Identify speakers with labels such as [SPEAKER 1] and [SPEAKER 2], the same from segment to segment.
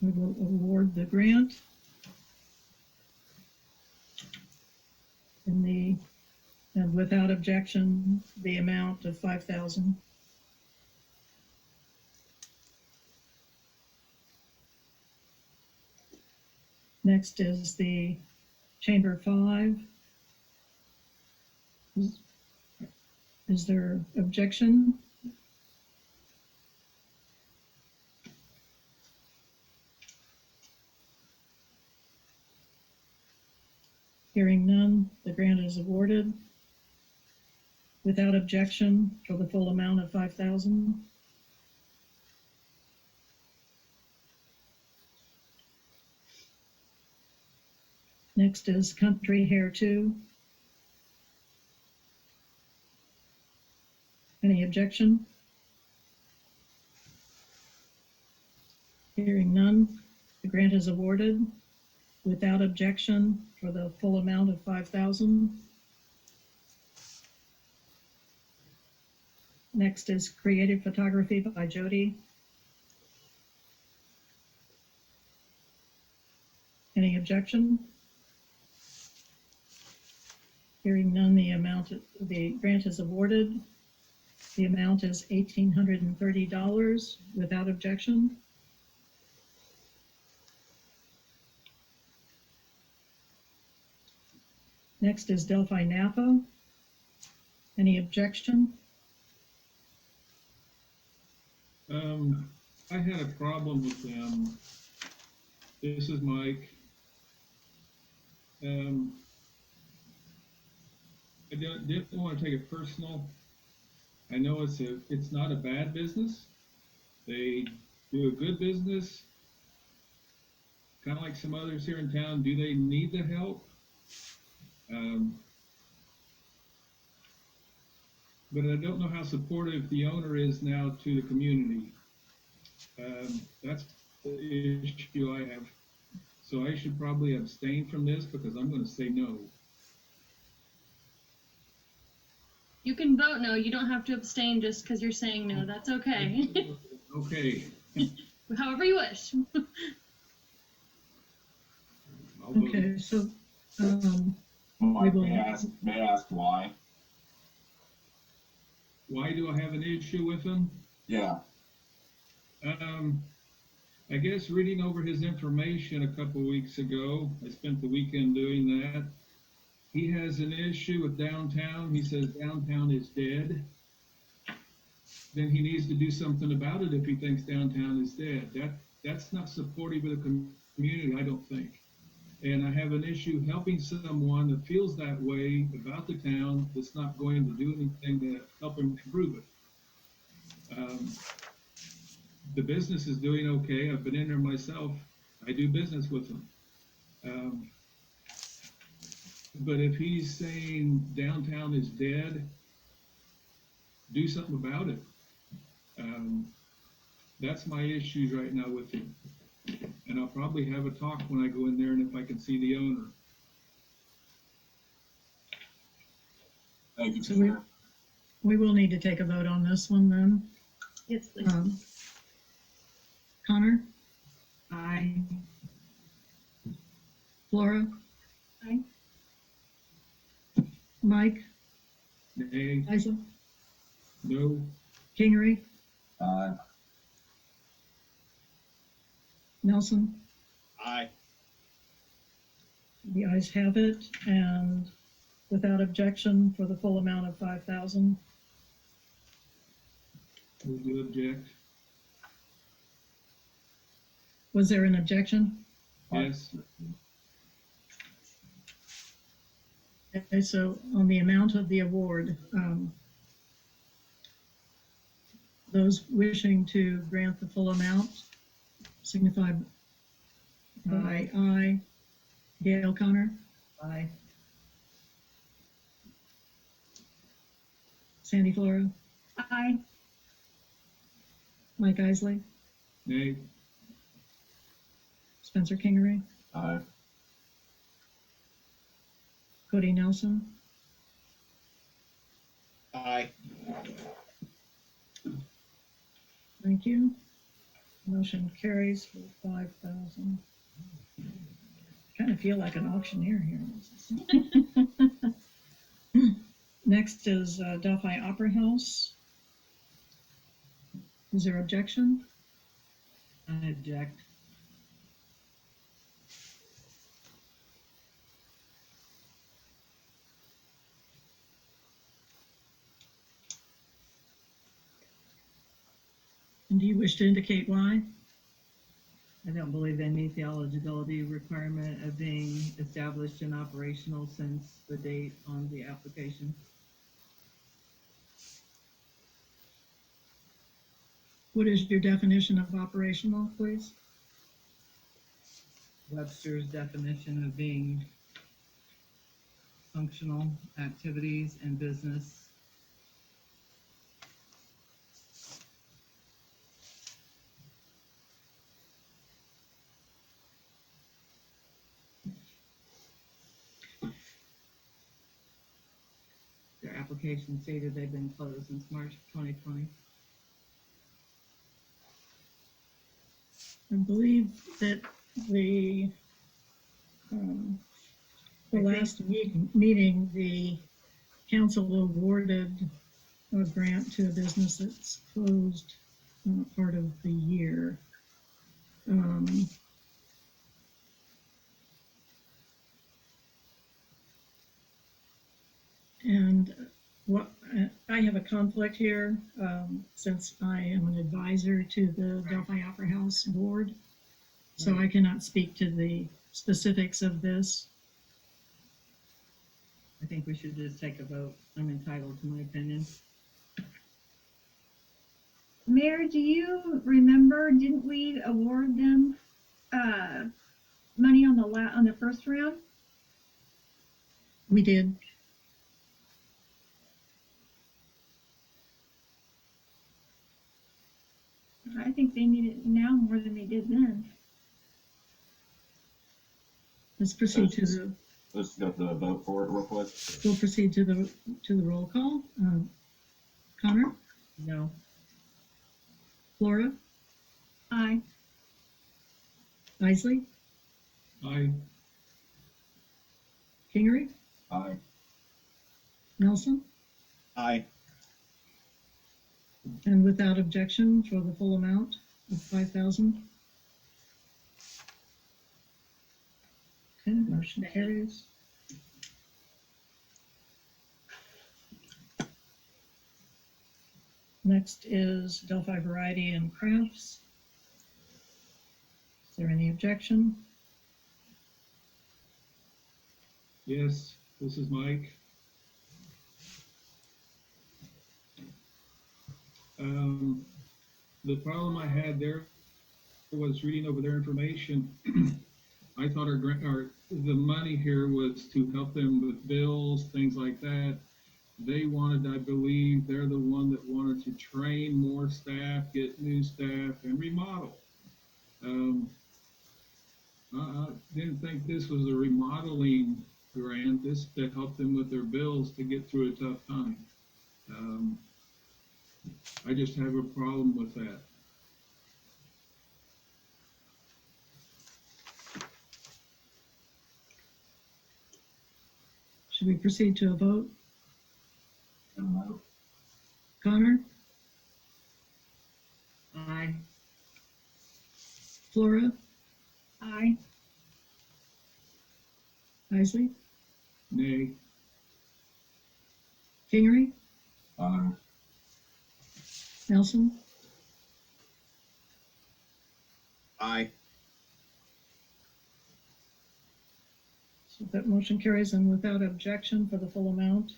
[SPEAKER 1] We will award the grant and without objection, the amount of $5,000. Next is the Chamber 5. Is there objection? Hearing none, the grant is awarded without objection for the full amount of $5,000. Next is Country Hair 2. Any objection? Hearing none, the grant is awarded without objection for the full amount of $5,000. Next is Creative Photography by Jody. Any objection? Hearing none, the grant is awarded. The amount is $1,830 without objection. Next is Delphi Napa. Any objection?
[SPEAKER 2] I had a problem with them. This is Mike. I didn't want to take it personal. I know it's not a bad business. They do a good business, kind of like some others here in town. Do they need the help? But I don't know how supportive the owner is now to the community. That's the issue I have. So I should probably abstain from this because I'm going to say no.
[SPEAKER 3] You can vote no. You don't have to abstain just because you're saying no. That's okay.
[SPEAKER 2] Okay.
[SPEAKER 3] However you wish.
[SPEAKER 2] I'll vote.
[SPEAKER 1] Okay, so
[SPEAKER 4] Mark, may I ask why?
[SPEAKER 2] Why do I have an issue with him?
[SPEAKER 4] Yeah.
[SPEAKER 2] I guess reading over his information a couple weeks ago, I spent the weekend doing that. He has an issue with downtown. He says downtown is dead. Then he needs to do something about it if he thinks downtown is dead. That's not supportive of the community, I don't think. And I have an issue helping someone that feels that way about the town that's not going to do anything to help him improve it. The business is doing okay. I've been in there myself. I do business with them. But if he's saying downtown is dead, do something about it. That's my issues right now with him. And I'll probably have a talk when I go in there and if I can see the owner.
[SPEAKER 4] Thank you,
[SPEAKER 1] So
[SPEAKER 4] Peter.
[SPEAKER 1] we will need to take a vote on this one then.
[SPEAKER 3] Yes, please.
[SPEAKER 1] Connor?
[SPEAKER 5] Aye.
[SPEAKER 1] Flora?
[SPEAKER 3] Aye.
[SPEAKER 1] Mike?
[SPEAKER 2] Nay,
[SPEAKER 1] Isaac?
[SPEAKER 2] no,
[SPEAKER 1] Kingery?
[SPEAKER 4] Aye.
[SPEAKER 1] Nelson?
[SPEAKER 6] Aye.
[SPEAKER 1] The ayes have it, and without objection for the full amount of $5,000.
[SPEAKER 2] we do object.
[SPEAKER 1] Was there an objection?
[SPEAKER 2] Yes,
[SPEAKER 1] Okay, so on the amount of the award, those wishing to grant the full amount signify by aye. Gail Connor?
[SPEAKER 5] Aye.
[SPEAKER 1] Sandy Flora?
[SPEAKER 3] Aye.
[SPEAKER 1] Mike Isley?
[SPEAKER 2] nay,
[SPEAKER 1] Spencer Kingery?
[SPEAKER 4] Aye.
[SPEAKER 1] Cody Nelson?
[SPEAKER 6] Aye.
[SPEAKER 1] Thank you. Motion carries for $5,000. 5,000. Kind of feel like an auctioneer here. Next is Delphi Opera House. Is there objection?
[SPEAKER 5] I object.
[SPEAKER 1] And do you wish to indicate why?
[SPEAKER 5] I don't believe they meet the eligibility requirement of being established and operational since the date on the application.
[SPEAKER 1] What is your definition of operational, please?
[SPEAKER 5] Webster's definition of being functional activities and business. Their application stated they've been closed since March 2020.
[SPEAKER 1] I believe that the last meeting, the council awarded a grant to a business that's closed part of the year. And what I have a conflict here, since I am an advisor to the Delphi Opera House board, so I cannot speak to the specifics of this.
[SPEAKER 5] I think we should just take a vote. I'm entitled to my opinion.
[SPEAKER 6] Mayor, do you remember, didn't we award them, money on the first round?
[SPEAKER 1] We did.
[SPEAKER 6] I think they need it now more than they did then.
[SPEAKER 1] Let's proceed to the,
[SPEAKER 4] Let's go to the vote for it real quick.
[SPEAKER 1] we'll proceed to the roll call. Connor,
[SPEAKER 5] No.
[SPEAKER 1] Flora,
[SPEAKER 6] Aye.
[SPEAKER 1] Isley,
[SPEAKER 2] Aye.
[SPEAKER 1] Kingery,
[SPEAKER 4] Aye.
[SPEAKER 1] Nelson,
[SPEAKER 7] Aye.
[SPEAKER 1] and without objection for the full amount of 5,000. Okay, motion carries. Next is Delphi Variety and Crafts. Is there any objection?
[SPEAKER 2] Yes, this is Mike. The problem I had there was reading over their information. I thought the money here was to help them with bills, things like that. They wanted, I believe, they're the one that wanted to train more staff, get new staff, and remodel. I didn't think this was a remodeling grant. This to help them with their bills to get through a tough time. I just have a problem with that.
[SPEAKER 1] Should we proceed to a vote?
[SPEAKER 4] No.
[SPEAKER 1] Connor,
[SPEAKER 5] Aye.
[SPEAKER 1] Flora,
[SPEAKER 6] Aye.
[SPEAKER 1] Isley,
[SPEAKER 2] Nay.
[SPEAKER 1] Kingery,
[SPEAKER 4] Aye.
[SPEAKER 1] Nelson,
[SPEAKER 7] Aye.
[SPEAKER 1] so that motion carries and without objection for the full amount.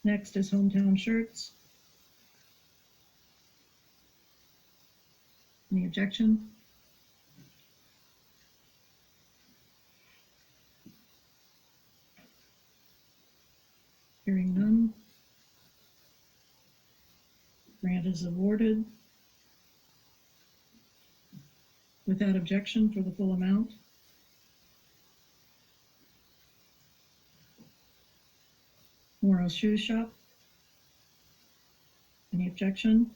[SPEAKER 1] Next is Hometown Shirts. Any objection? Hearing none. Grant is awarded without objection for the full amount. Morrow Shoe Shop. Any objection?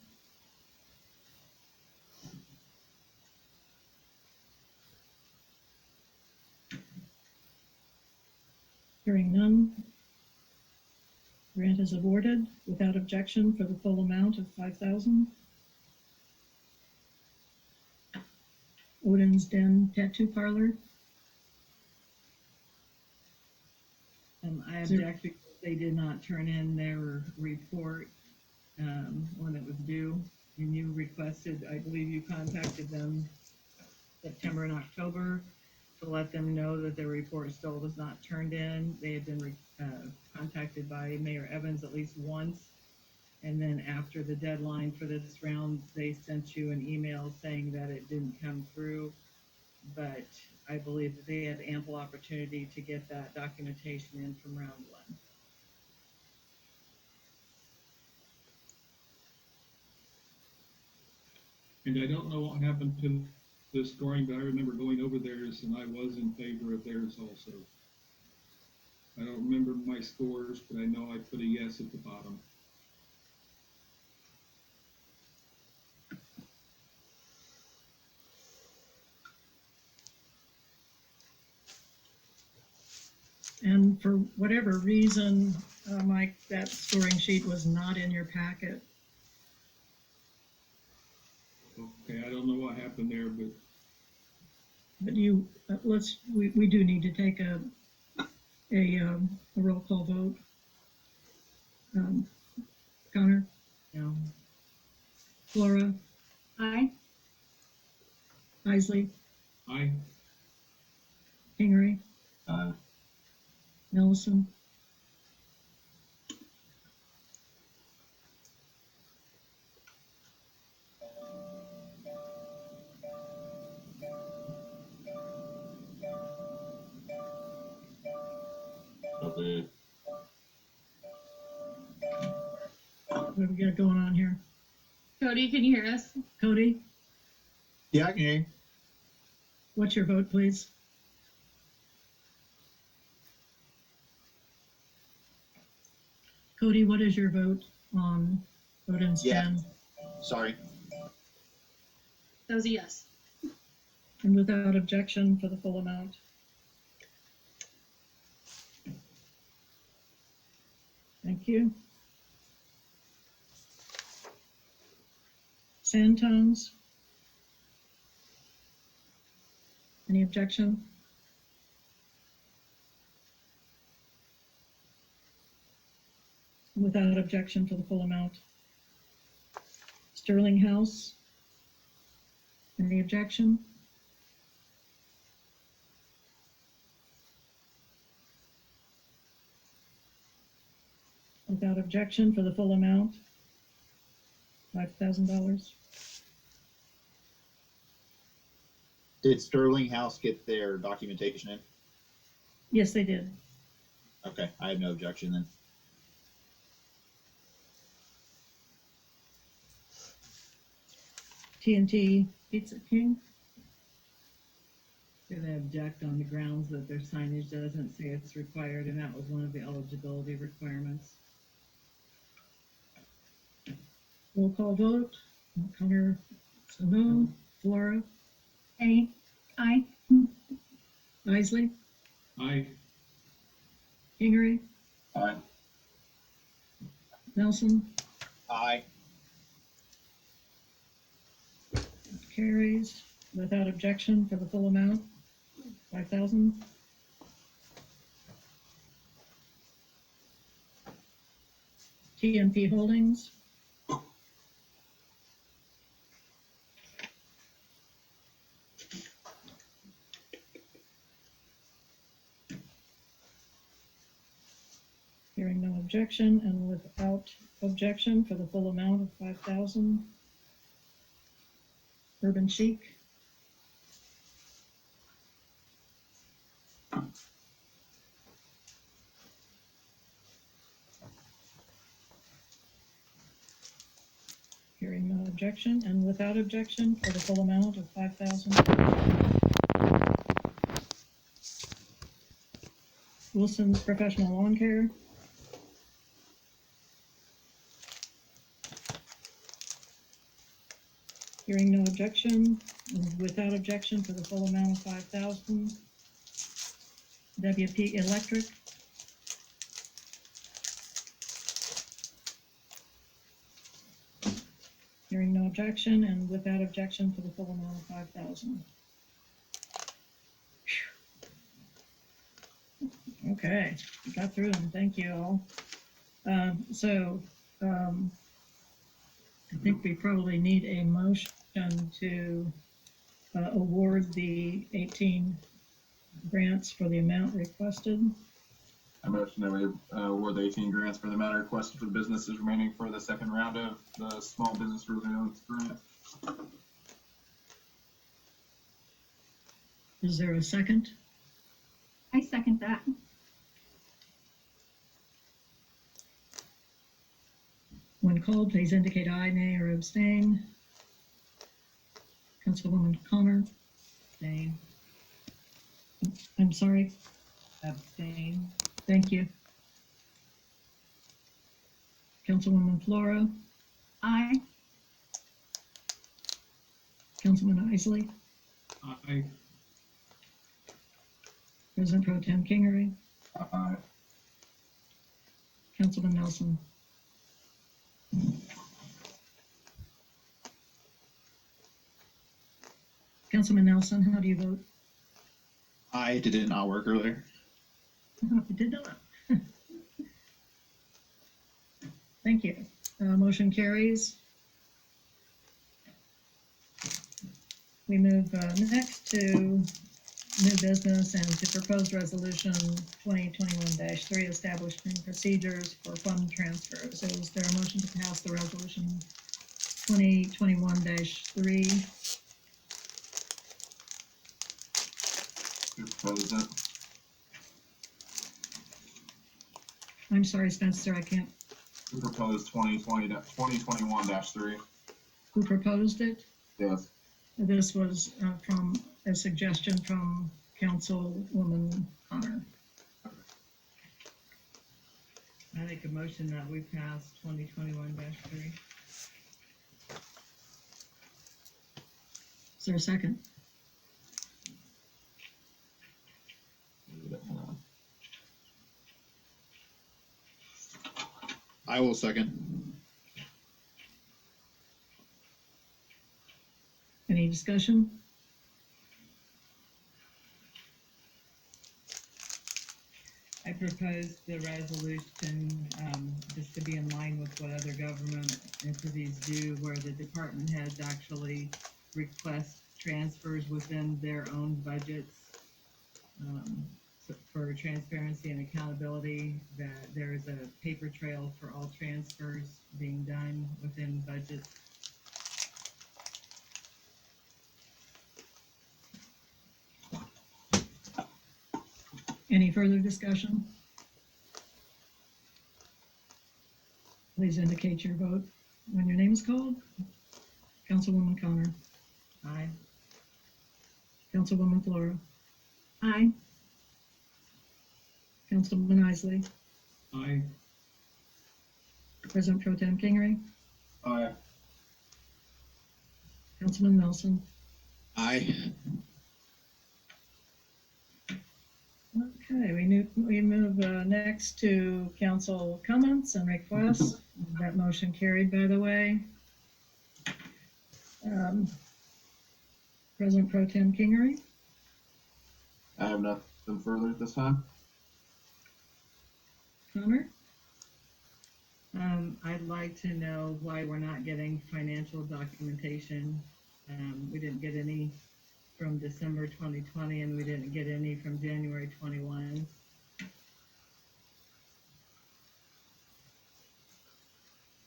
[SPEAKER 1] Hearing none. Grant is awarded without objection for the full amount of $5,000. Odin's Den Tattoo Parlor.
[SPEAKER 5] I
[SPEAKER 1] Is there-
[SPEAKER 5] object because they did not turn in their report, when it was due. And you requested, I believe you contacted them September and October to let them know that their report still was not turned in. They had been contacted by Mayor Evans at least once. And then after the deadline for this round, they sent you an email saying that it didn't come through. But I believe that they had ample opportunity to get that documentation in from round one.
[SPEAKER 2] And I don't know what happened to the scoring, but I remember going over theirs and I was in favor of theirs also. I don't remember my scores, but I know I put a yes at the bottom.
[SPEAKER 1] And for whatever reason, Mike, that scoring sheet was not in your packet.
[SPEAKER 2] Okay, I don't know what happened there, but
[SPEAKER 1] But you, we do need to take a roll call vote. Connor,
[SPEAKER 5] No.
[SPEAKER 1] Flora,
[SPEAKER 6] Aye.
[SPEAKER 1] Isley,
[SPEAKER 2] I,
[SPEAKER 1] Kingery,
[SPEAKER 4] Aye.
[SPEAKER 1] Nelson.
[SPEAKER 4] Okay.
[SPEAKER 1] What have we got going on here?
[SPEAKER 3] Cody, can you hear us?
[SPEAKER 1] Cody,
[SPEAKER 7] Yeah, I can hear you.
[SPEAKER 1] what's your vote, please? Cody, what is your vote on Odin's
[SPEAKER 7] Yeah.
[SPEAKER 1] Den?
[SPEAKER 7] Sorry.
[SPEAKER 3] That was a yes.
[SPEAKER 1] And without objection for the full amount? Thank you. Santones? Any objection? Without objection for the full amount. Sterling House? Any objection? Without objection for the full amount, $5,000.
[SPEAKER 7] Did Sterling House get their documentation in?
[SPEAKER 1] Yes, they did.
[SPEAKER 7] Okay, I have no objection then.
[SPEAKER 1] TNT Pizza King?
[SPEAKER 5] Gonna object on the grounds that their signage doesn't say it's required, and that was one of the eligibility requirements.
[SPEAKER 1] Roll call vote. Connor, so no. Flora,
[SPEAKER 6] Aye. Aye.
[SPEAKER 1] Isley,
[SPEAKER 2] I,
[SPEAKER 1] Kingery,
[SPEAKER 4] Aye.
[SPEAKER 1] Nelson,
[SPEAKER 7] Aye.
[SPEAKER 1] carries without objection for the full amount, 5,000. TNP Holdings. Hearing no objection and without objection for the full amount of 5,000. Urban Chic. Hearing no objection and without objection for the full amount of 5,000. Wilson's Professional Lawn Care. Hearing no objection, and without objection for the full amount of 5,000. WP Electric. Hearing no objection, and without objection for the full amount of 5,000. Okay, we got through them. Thank you all. I think we probably need a motion to award the 18 grants for the amount requested.
[SPEAKER 4] I motion that we award the 18 grants for the amount requested for the businesses remaining for the second round of the small business resilience grant.
[SPEAKER 1] Is there a second?
[SPEAKER 6] I second that.
[SPEAKER 1] When called, please indicate aye, nay, or abstain. Councilwoman Connor,
[SPEAKER 5] Abstain.
[SPEAKER 1] I'm sorry.
[SPEAKER 5] Abstain.
[SPEAKER 1] Thank you. Councilwoman Flora,
[SPEAKER 6] Aye.
[SPEAKER 1] Councilman Isley,
[SPEAKER 2] Aye.
[SPEAKER 1] President Pro Tem Kingery,
[SPEAKER 4] Aye.
[SPEAKER 1] Councilman Nelson. Councilman Nelson, how do you vote?
[SPEAKER 7] Did it not work earlier?
[SPEAKER 1] It did not. Thank you. Motion carries. We move next to new business and to proposed resolution 2021-3, establishing procedures for fund transfers. Is there a motion to pass the resolution 2021-3?
[SPEAKER 4] Who proposed it?
[SPEAKER 1] I'm sorry, Spencer, I can't.
[SPEAKER 4] Who proposed 2021-3?
[SPEAKER 1] Who proposed it?
[SPEAKER 4] Yes.
[SPEAKER 1] This was from a suggestion from Councilwoman Connor.
[SPEAKER 5] I make a motion that we pass 2021-3.
[SPEAKER 1] Is there a second?
[SPEAKER 4] Hang on.
[SPEAKER 7] I will second.
[SPEAKER 1] Any discussion?
[SPEAKER 5] I propose the resolution, just to be in line with what other government entities do, where the department heads actually request transfers within their own budgets. So for transparency and accountability, that there is a paper trail for all transfers being done within budgets.
[SPEAKER 1] Any further discussion? Please indicate your vote when your name is called. Councilwoman Connor,
[SPEAKER 5] Aye.
[SPEAKER 1] Councilwoman Flora,
[SPEAKER 6] Aye.
[SPEAKER 1] Councilman Isley,
[SPEAKER 2] Aye.
[SPEAKER 1] President Pro Tem Kingery,
[SPEAKER 4] Aye.
[SPEAKER 1] Councilman Nelson.
[SPEAKER 7] Aye.
[SPEAKER 1] Okay, we move next to council comments and requests. That motion carried, by the way. President Pro Tem Kingery,
[SPEAKER 4] I have nothing further at this time.
[SPEAKER 1] Connor,
[SPEAKER 5] I'd like to know why we're not getting financial documentation. We didn't get any from December 2020, and we didn't get any from January 21.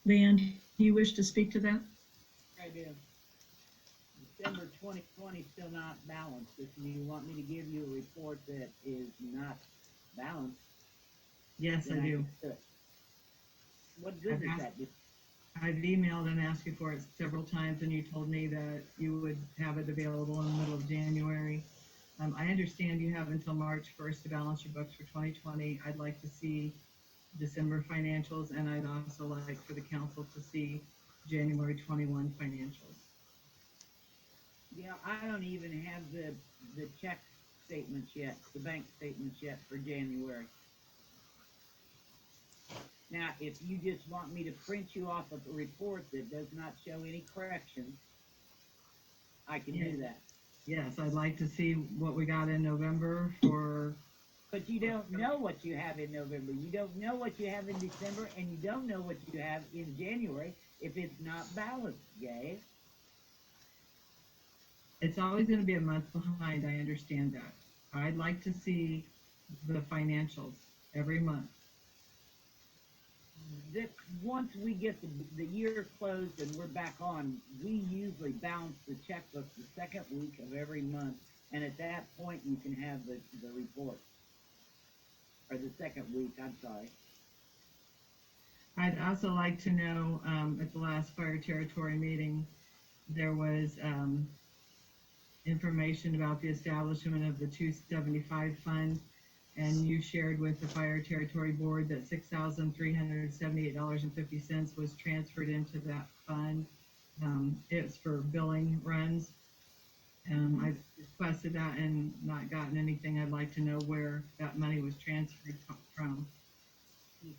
[SPEAKER 1] Leanne, do you wish to speak to that?
[SPEAKER 8] I do. December 2020 still not balanced. If you want me to give you a report that is not balanced,
[SPEAKER 5] Yes, I
[SPEAKER 8] then
[SPEAKER 5] do.
[SPEAKER 8] can do it. What good
[SPEAKER 5] I've
[SPEAKER 8] is
[SPEAKER 5] asked-
[SPEAKER 8] that? do?
[SPEAKER 5] I've emailed and asked you for it several times, and you told me that you would have it available in the middle of January. I understand you have until March 1st to balance your books for 2020. I'd like to see December financials, and I'd also like for the council to see January 21 financials.
[SPEAKER 8] Yeah, I don't even have the check statements yet, the bank statements yet for January. Now, if you just want me to print you off of a report that does not show any corrections, I can do that.
[SPEAKER 5] Yes, I'd like to see what we got in November for,
[SPEAKER 8] But you don't know what you have in November. You don't know what you have in December, and you don't know what you have in January if it's not balanced, Gay.
[SPEAKER 5] it's always gonna be a month behind, I understand that. I'd like to see the financials every month.
[SPEAKER 8] That once we get the year closed and we're back on, we usually balance the checkbook the second week of every month, and at that point you can have the report. Or the second week, I'm sorry.
[SPEAKER 5] I'd also like to know, at the last fire territory meeting, there was, information about the establishment of the 275 fund, and you shared with the fire territory board that $6,378.50 was transferred into that fund. It's for billing runs. I've requested that and not gotten anything. I'd like to know where that money was transferred from.
[SPEAKER 8] The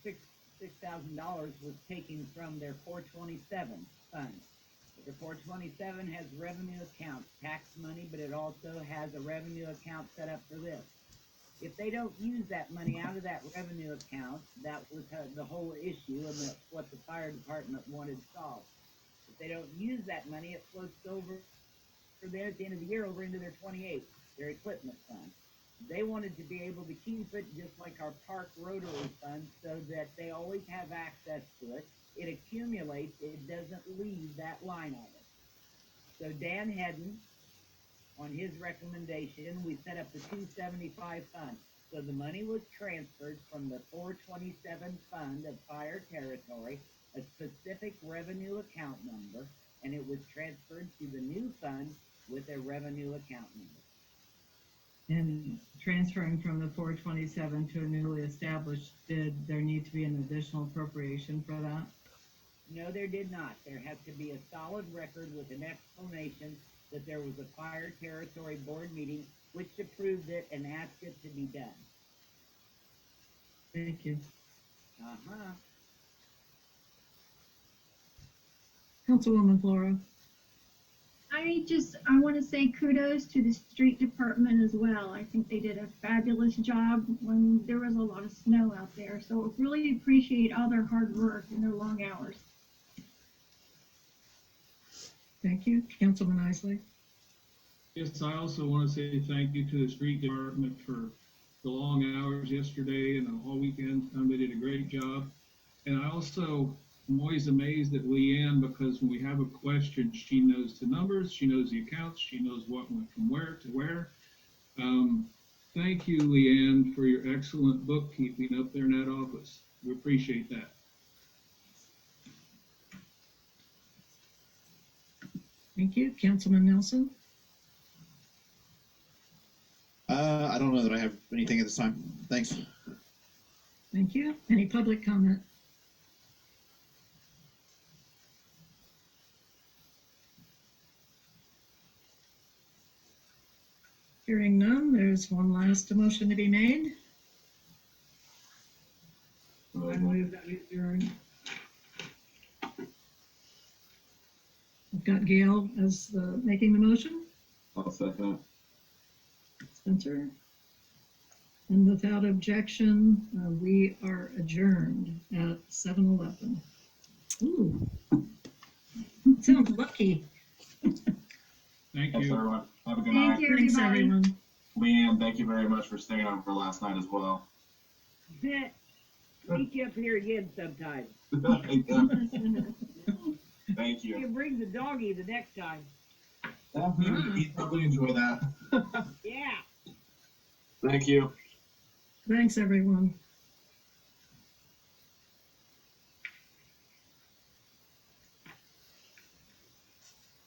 [SPEAKER 8] $6,000 was taken from their 427 fund. The 427 has revenue account, tax money, but it also has a revenue account set up for this. If they don't use that money out of that revenue account, that was the whole issue, and that's what the fire department wanted solved. If they don't use that money, it floats over for there at the end of the year over into their 28, their equipment fund. They wanted to be able to keep it just like our park rotary fund so that they always have access to it. It accumulates, it doesn't leave that line item. So Dan Hedden, on his recommendation, we set up the 275 fund. So the money was transferred from the 427 fund of fire territory, a specific revenue account number, and it was transferred to the new fund with a revenue account number.
[SPEAKER 5] And transferring from the 427 to a newly established, did there need to be an additional appropriation for that?
[SPEAKER 8] No, there did not. There has to be a solid record with an explanation that there was a fire territory board meeting which approved it and asked it to be done.
[SPEAKER 5] Thank you.
[SPEAKER 8] Uh-huh.
[SPEAKER 1] Councilwoman Flora.
[SPEAKER 6] I want to say kudos to the street department as well. I think they did a fabulous job when there was a lot of snow out there. So really appreciate all their hard work and their long hours.
[SPEAKER 1] Thank you. Councilman Isley.
[SPEAKER 2] Yes, I also want to say thank you to the street department for the long hours yesterday and all weekend. They did a great job. And I also am always amazed at Leanne because when we have a question, she knows the numbers, she knows the accounts, she knows what went from where to where. Thank you, Leanne, for your excellent bookkeeping up there in that office. We appreciate that.
[SPEAKER 1] Thank you. Councilman Nelson.
[SPEAKER 7] I don't know that I have anything at this time. Thanks.
[SPEAKER 1] Thank you. Any public comment? Hearing none, there's one last motion to be made. I move that we adjourn. I've got Gail as making the motion.
[SPEAKER 4] I'll second
[SPEAKER 1] Spencer. And without objection, we are adjourned at 7:11. Ooh, sounds lucky.
[SPEAKER 2] Thank
[SPEAKER 4] it. Thanks,
[SPEAKER 2] you.
[SPEAKER 4] everyone. Have a good
[SPEAKER 6] Thank
[SPEAKER 4] night.
[SPEAKER 6] you,
[SPEAKER 1] Thanks,
[SPEAKER 6] everybody.
[SPEAKER 1] everyone.
[SPEAKER 4] Leanne, thank you very much for staying on for last night as well.
[SPEAKER 8] Meet you up here again sometime.
[SPEAKER 4] Thank
[SPEAKER 8] You
[SPEAKER 4] you.
[SPEAKER 8] can bring the doggy the next time.
[SPEAKER 4] Well, he'd probably enjoy that.
[SPEAKER 8] Yeah.
[SPEAKER 4] Thank you.
[SPEAKER 1] Thanks, everyone.